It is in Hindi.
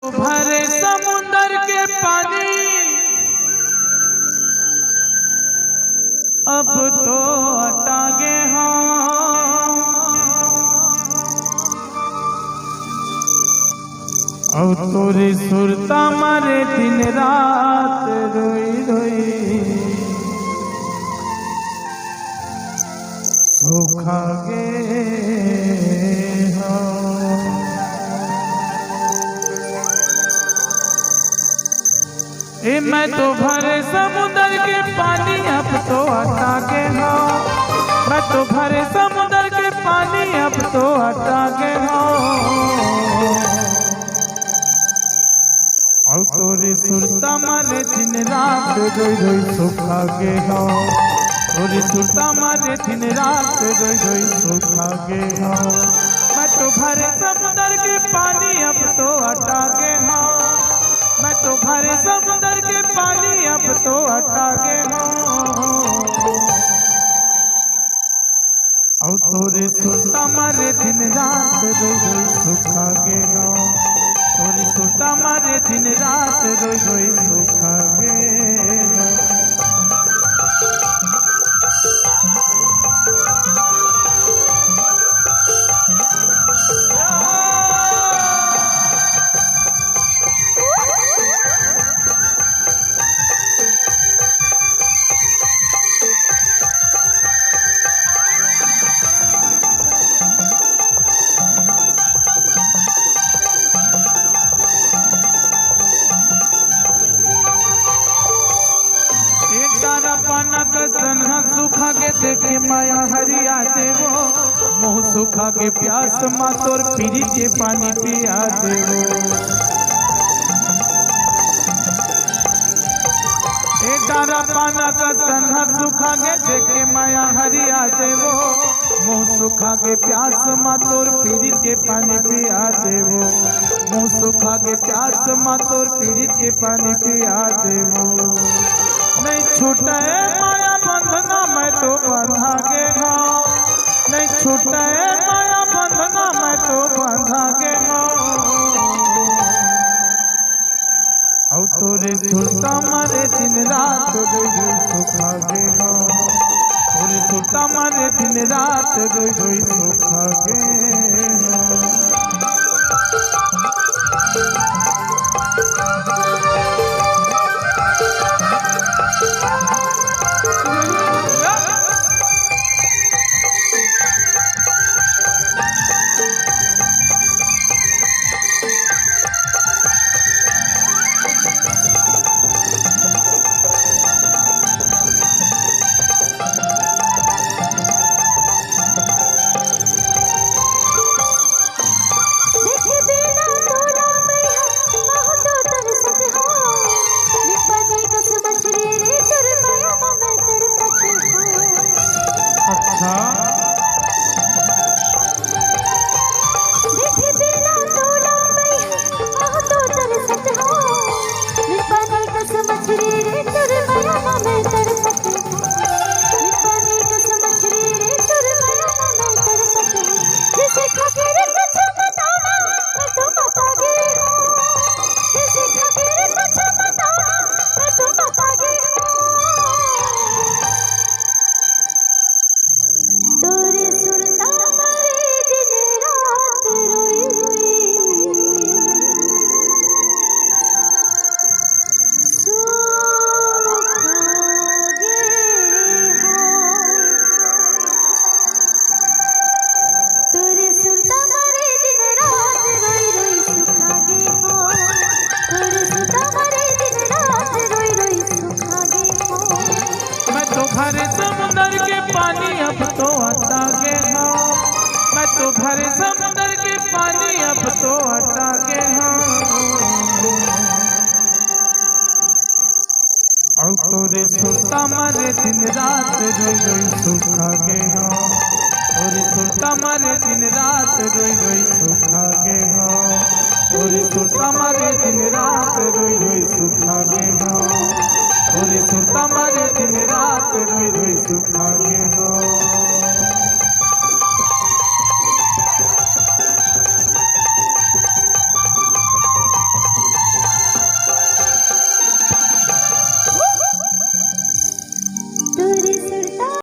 भरे समुंदर के पानी अब तो हटागे अब तोरी सुरता मारे दिन रात रोई रोई सुखागे मैं तो भरे समुंदर के पानी अब तो हटा के हो। मैं तो भरे समुंदर के पानी अब तो हटा के हो। और तोरी सुरता मारे दिन रात रोई रोई सुखा के हो। तोरी सुरता मारे दिन रात रोई रोई सुखा के हो। मैं तो भरे समुंदर के पानी अब तो हटा के हो। मैं तो भरे समुंदर के पानी अब तो हटा के हो। और तोरे सुरता मारे दिन रात रोई रोई सुखा के हो। तोरे सुरता मारे दिन रात रोई रोई सुखा के हो। तारा पाना कसन सुखा के देखे माया हरिया देवो। मुँह सुखा के प्यास माँ तोर पीरी के पानी पिया देवो। तारा पाना कसन सुखा के देखे माया हरिया देवो। मुँह सुखा के प्यास माँ तोर पीरी के पानी पिया देवो। मुँह सुखा के प्यास माँ तोर पीरी के पानी पिया देवो। नहीं छूटे माया बंधना मैं तो बंधा के हो। नहीं छूटे माया बंधना मैं तो बंधा के हो। और तोरे सुरता मारे दिन रात रोई रोई सुखा के हो। तोरे सुरता मारे दिन रात रोई रोई सुखा के हो। अच्छा देखे बिना तोला मैं तो तरसत हो। पानी कस मछली रे तुर माया मैं तरसत हो। पानी कस मछली रे तुर माया मैं तरसत हो। जिसे खाके रे कुछ बताना मैं तो बता गई हूँ। जिसे खाके रे कुछ बताना मैं तो बता गई हूँ। तोरे सुरता मारे दिन रात रोई रोई सुखागे हो। तोरे सुरता मारे दिन रात रोई रोई सुखागे हो। तोरे सुरता मारे दिन रात रोई रोई सुखागे हो। मैं तो भरे समुंदर के पानी अब तो हटा के हो। मैं तो भरे समुंदर के पानी अब तो हटा के हो। और तोरे सुरता मारे दिन रात रोई रोई सुखा के हो। तोरे सुरता मारे दिन रात रोई रोई सुखा के हो। तोरे सुरता मारे दिन रात रोई रोई सुखा के हो। तोरे सुरता मारे दिन रात रोई रोई सुखा के